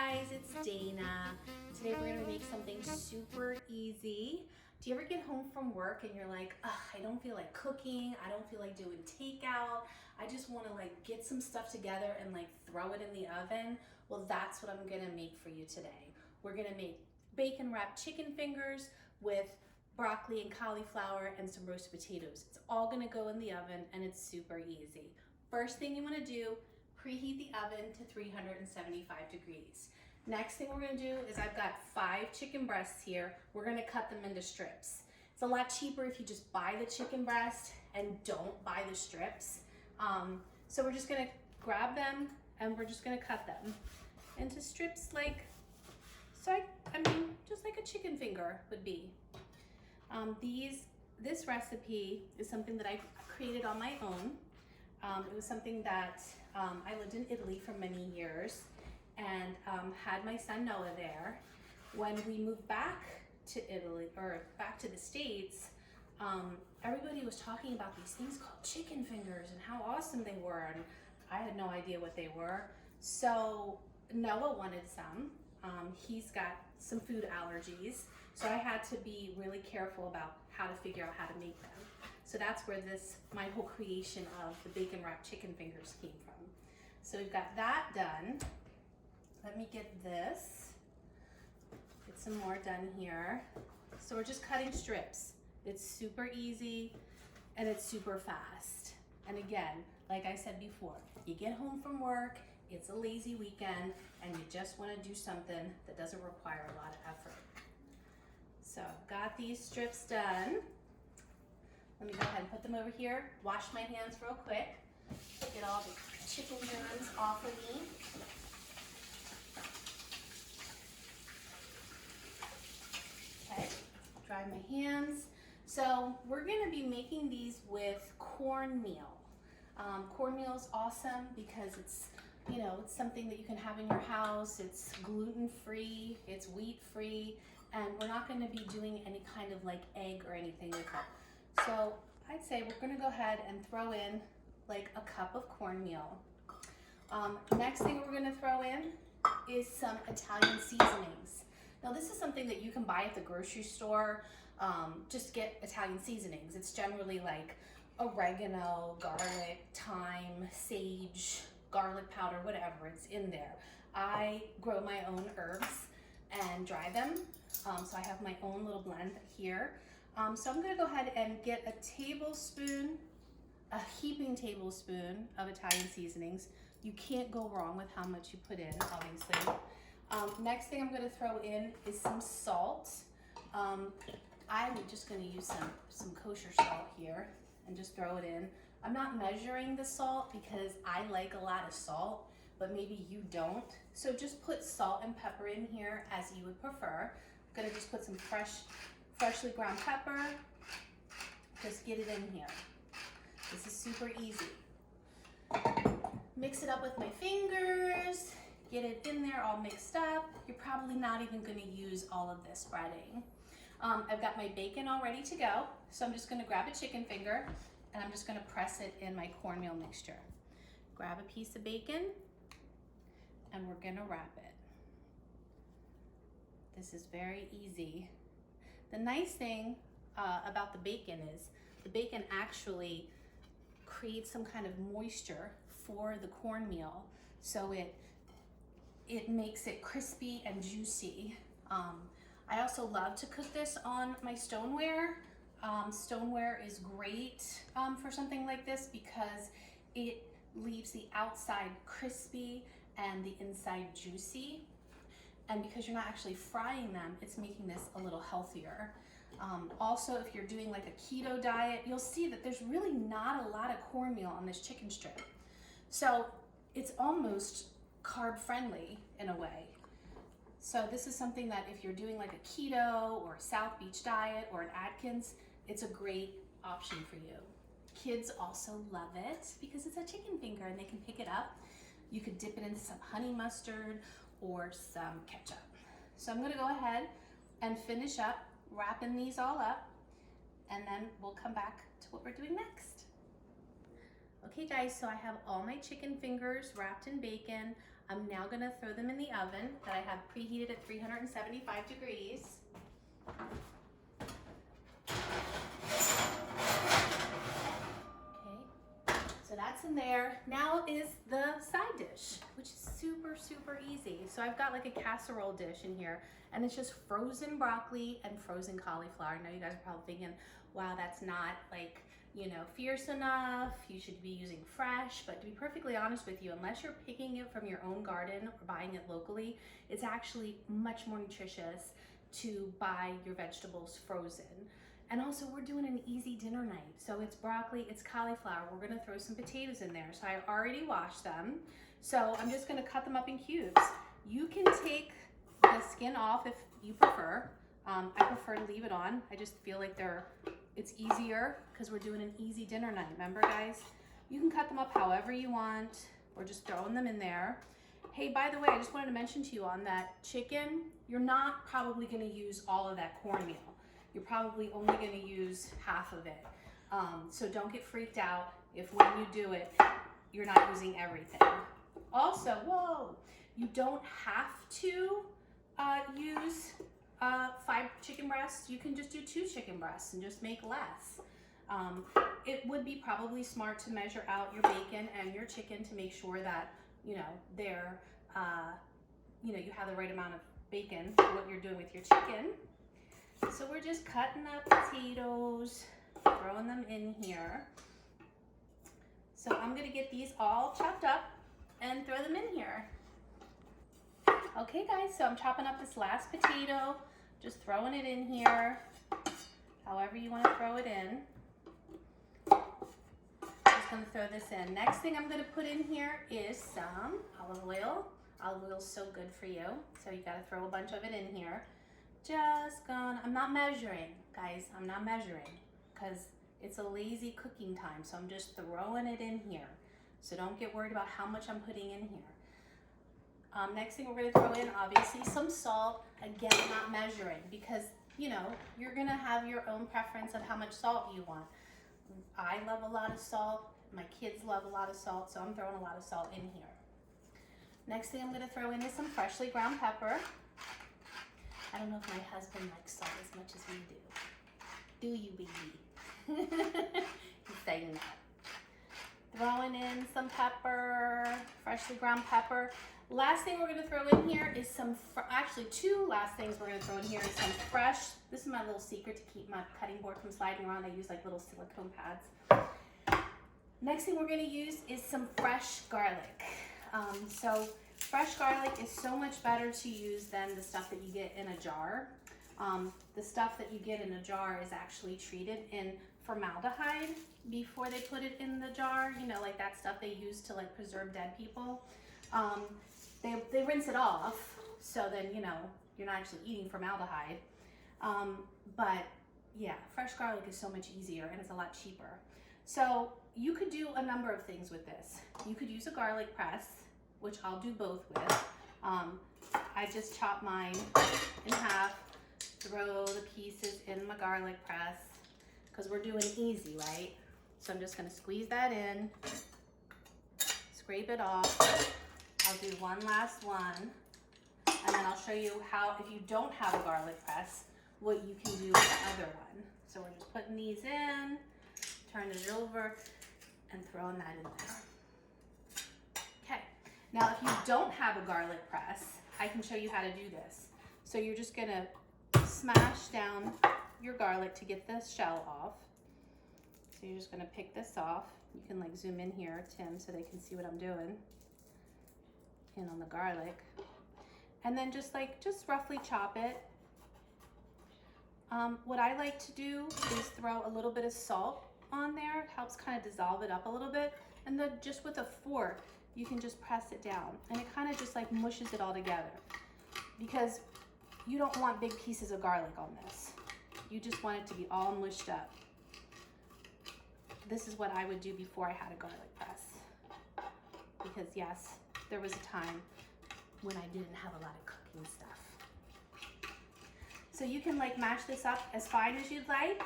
guys, it's Dana. Today we're gonna make something super easy. Do you ever get home from work and you're like, ugh, I don't feel like cooking, I don't feel like doing takeout, I just wanna get some stuff together and throw it in the oven? Well, that's what I'm gonna make for you today. We're gonna make bacon wrapped chicken fingers with broccoli and cauliflower and some roasted potatoes. It's all gonna go in the oven and it's super easy. First thing you wanna do, preheat the oven to 375 degrees. Next thing we're gonna do is I've got 5 chicken breasts here. We're gonna cut them into strips. It's a lot cheaper if you just buy the chicken breast and don't buy the strips. So we're just gonna grab them and we're just gonna cut them into strips just like a chicken finger would be. This recipe is something that I created on my own. It was something that I lived in Italy for many years and had my son Noah there. When we moved back to Italy, or back to the States, everybody was talking about these things called chicken fingers and how awesome they were, and I had no idea what they were. So Noah wanted some. He's got some food allergies, so I had to be really careful about how to figure out how to make them. So that's where my whole creation of the bacon wrapped chicken fingers came from. So we've got that done. Let me get some more done here. So we're just cutting strips. It's super easy and it's super fast. And again, like I said before, you get home from work, it's a lazy weekend, and you just want to do something that doesn't require a lot of effort. So got these strips done. Let me go ahead and put them over here. Wash my hands real quick. Get all the chicken germs off of me. Okay, dry my hands. So we're gonna be making these with cornmeal. Cornmeal is awesome because it's something that you can have in your house. It's gluten-free, it's wheat-free, and we're not gonna be doing any kind of egg or anything with it. So I'd say we're gonna go ahead and throw in a cup of cornmeal. Next thing we're gonna throw in is some Italian seasonings. Now this is something that you can buy at the grocery store. Just get Italian seasonings. It's generally oregano, garlic, thyme, sage, garlic powder, whatever, it's in there. I grow my own herbs and dry them. So I have my own little blend here. So I'm gonna go ahead and get a heaping tablespoon of Italian seasonings. You can't go wrong with how much you put in, obviously. Next thing I'm gonna throw in is some salt. I'm just gonna use some kosher salt here and just throw it in. I'm not measuring the salt because I like a lot of salt, but maybe you don't. So just put salt and pepper in here as you would prefer. I'm gonna just put some freshly ground pepper. Just get it in here. This is super easy. Mix it up with my fingers, get it in there all mixed up. You're probably not even gonna use all of this spreading. I've got my bacon all ready to go, so I'm just gonna grab a chicken finger and I'm just gonna press it in my cornmeal mixture. Grab a piece of bacon and we're gonna wrap it. This is very easy. The nice thing about the bacon is the bacon actually creates some kind of moisture for the cornmeal, so it makes it crispy and juicy. I also love to cook this on my stoneware. Stoneware is great for something like this because it leaves the outside crispy and the inside juicy. And because you're not actually frying them, it's making this a little healthier. Also, if you're doing a keto diet, you'll see that there's really not a lot of cornmeal on this chicken strip. So it's almost carb friendly in a way. So this is something that if you're doing a keto or a South Beach diet or an Atkins, it's a great option for you. Kids also love it because it's a chicken finger and they can pick it up. You could dip it into some honey mustard or some ketchup. So I'm gonna go ahead and finish up wrapping these all up, and then we'll come back to what we're doing next. Okay guys, so I have all my chicken fingers wrapped in bacon. I'm now gonna throw them in the oven that I have preheated at 375 degrees. Okay, so that's in there. Now is the side dish, which is super, super easy. So I've got like a casserole dish in here, and it's just frozen broccoli and frozen cauliflower. I know you guys are probably thinking, wow, that's not like, you know, fierce enough. You should be using fresh, but to be perfectly honest with you, unless you're picking it from your own garden or buying it locally, it's actually much more nutritious to buy your vegetables frozen. And also we're doing an easy dinner night. So it's broccoli, it's cauliflower. We're gonna throw some potatoes in there. So I already washed them. So I'm just gonna cut them up in cubes. You can take the skin off if you prefer. I prefer to leave it on. I just feel like it's easier because we're doing an easy dinner night. Remember guys? You can cut them up however you want. We're just throwing them in there. Hey, by the way, I just wanted to mention to you on that chicken, you're not probably gonna use all of that cornmeal. You're probably only gonna use half of it. So don't get freaked out if when you do it, you're not using everything. Also, whoa, you don't have to use 5 chicken breasts. You can just do 2 chicken breasts and just make less. It would be probably smart to measure out your bacon and your chicken to make sure that, you know, they're, you have the right amount of bacon for what you're doing with your chicken. So we're just cutting up potatoes, throwing them in here. So I'm gonna get these all chopped up and throw them in here. Okay guys, so I'm chopping up this last potato, just throwing it in here, however you wanna throw it in. Just gonna throw this in. Next thing I'm gonna put in here is some olive oil. Olive oil's so good for you, so you gotta throw a bunch of it in here. I'm not measuring, guys, I'm not measuring, because it's a lazy cooking time, so I'm just throwing it in here. So don't get worried about how much I'm putting in here. Next thing we're gonna throw in, obviously, some salt. Again, not measuring, because, you know, you're gonna have your own preference of how much salt you want. I love a lot of salt, my kids love a lot of salt, so I'm throwing a lot of salt in here. Next thing I'm gonna throw in is some freshly ground pepper. I don't know if my husband likes salt as much as we do. Do you, baby? He's saying that. Throwing in some pepper, freshly ground pepper. Last thing we're gonna throw in here is actually 2 last things we're gonna throw in here is some fresh, this is my little secret to keep my cutting board from sliding around. I use like little silicone pads. Next thing we're gonna use is some fresh garlic. So fresh garlic is so much better to use than the stuff that you get in a jar. The stuff that you get in a jar is actually treated in formaldehyde before they put it in the jar. You know, like that stuff they use to like preserve dead people. They rinse it off, so then, you know, you're not actually eating formaldehyde. But yeah, fresh garlic is so much easier and it's a lot cheaper. So you could do a number of things with this. You could use a garlic press, which I'll do both with. I just chop mine in half, throw the pieces in my garlic press, because we're doing easy, right? So I'm just gonna squeeze that in, scrape it off. I'll do one last one, and then I'll show you how, if you don't have a garlic press, what you can do with the other one. So we're just putting these in, turning it over, and throwing that in there. Okay, now if you don't have a garlic press, I can show you how to do this. So you're just gonna smash down your garlic to get the shell off. So you're just gonna pick this off. You can like zoom in here, Tim, so they can see what I'm doing. In on the garlic. And then just roughly chop it. What I like to do is throw a little bit of salt on there. It helps kind of dissolve it up a little bit. And then just with a fork, you can just press it down. And it kind of just like mushes it all together. Because you don't want big pieces of garlic on this. You just want it to be all mushed up. This is what I would do before I had a garlic press. Because yes, there was a time when I didn't have a lot of cooking stuff. So you can like mash this up as fine as you'd like.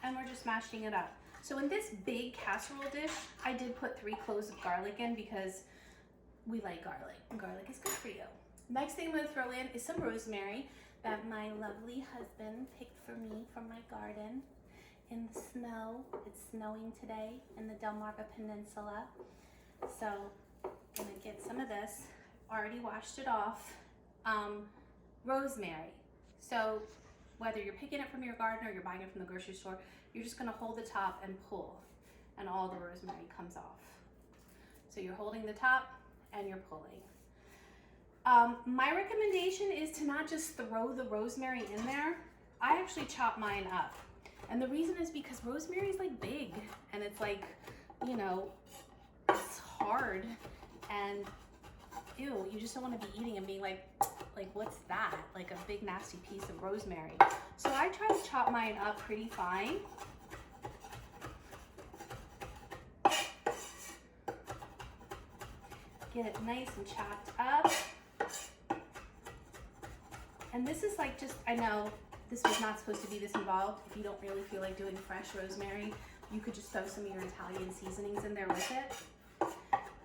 And we're just mashing it up. So in this big casserole dish, I did put 3 cloves of garlic in because we like garlic, and garlic is good for you. Next thing I'm gonna throw in is some rosemary that my lovely husband picked for me from my garden in the snow. It's snowing today in the Delmarva Peninsula. So I'm gonna get some of this, already washed it off. Rosemary. So whether you're picking it from your garden or you're buying it from the grocery store, you're just gonna hold the top and pull, and all the rosemary comes off. So you're holding the top and you're pulling. My recommendation is to not just throw the rosemary in there. I actually chop mine up. And the reason is because rosemary is like big, and it's like, you know, it's hard, and ew, you just don't want to be eating and being like what's that? Like a big nasty piece of rosemary. So I try to chop mine up pretty fine. Get it nice and chopped up. And this is like just, I know this was not supposed to be this involved. If you don't really feel like doing fresh rosemary, you could just throw some of your Italian seasonings in there with it.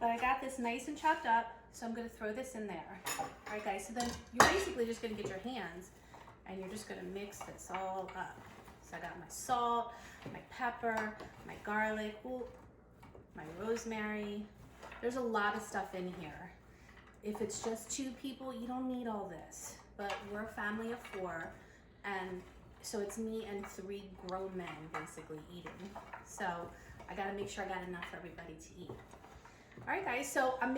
But I got this nice and chopped up, so I'm gonna throw this in there. All right, guys, so then you're basically just gonna get your hands and you're just gonna mix this all up. So I got my salt, my pepper, my garlic, ooh, my rosemary. There's a lot of stuff in here. If it's just 2 people, you don't need all this. But we're a family of 4, and so it's me and 3 grown men basically eating. So I gotta make sure I got enough for everybody to eat. All right, guys, so I've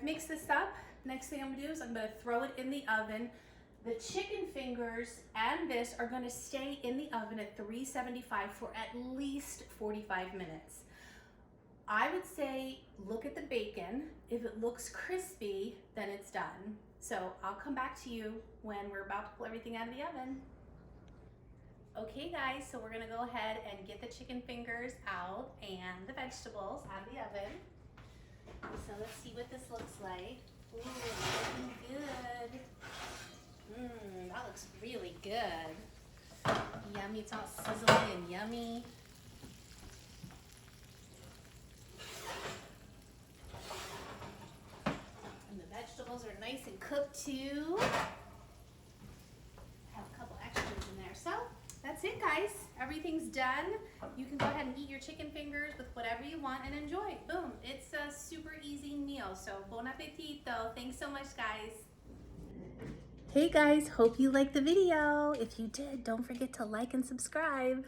mixed this up. Next thing I'm gonna do is I'm gonna throw it in the oven. The chicken fingers and this are gonna stay in the oven at 375 for at least 45 minutes. I would say look at the bacon. If it looks crispy, then it's done. So I'll come back to you when we're about to pull everything out of the oven. Okay guys, so we're gonna go ahead and get the chicken fingers out and the vegetables out of the oven. So let's see what this looks like. Ooh, looking good. That looks really good. Yummy, it's all sizzling and yummy. And the vegetables are nice and cooked too. Have a couple extras in there. So that's it, guys. Everything's done. You can go ahead and eat your chicken fingers with whatever you want and enjoy. Boom. It's a super easy meal. So bon appetito. Thanks so much, guys. Hey guys, hope you liked the video. If you did, don't forget to like and subscribe.